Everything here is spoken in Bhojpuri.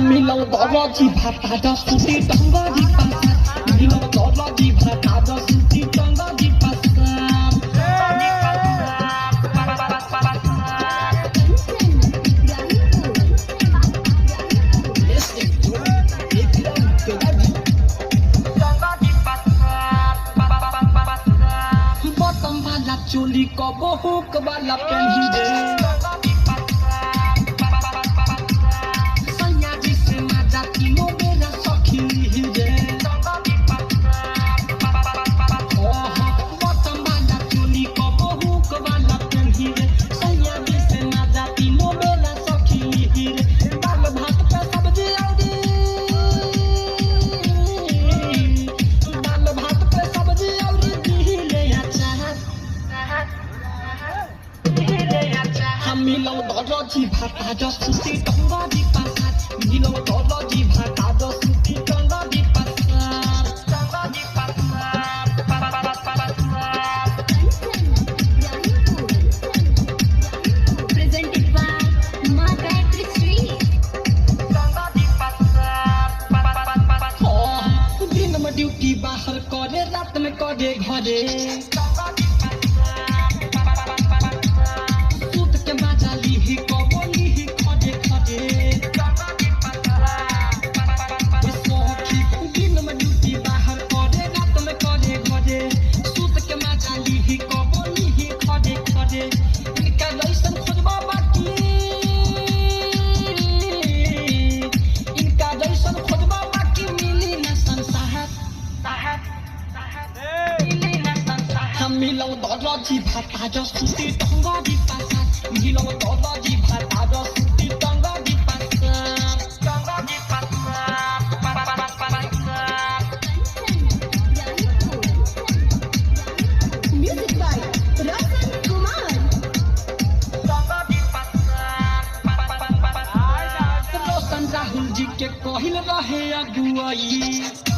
मिलो दरजी भाता द सुती टंगरी पासा मिलो दरजी भाता द सुती टंगरी पासा बटन वाला चोली कबो हुक वाला पहनी दे मिलो दरजी भाता द सुती टंगरी पासा मिलो दरजी भाता द सुती टंगरी पासा presented by Ma Gayatri Sri दिन में ड्यूटी बाहर करे रात में करे घरे मिलो दरजी भाता द सुती टंगरी पासा मिलो दरजी भाता द सुती टंगरी पासा music by Rasan Kumar रोशन राहुल जी के कहिल रहे अगुआई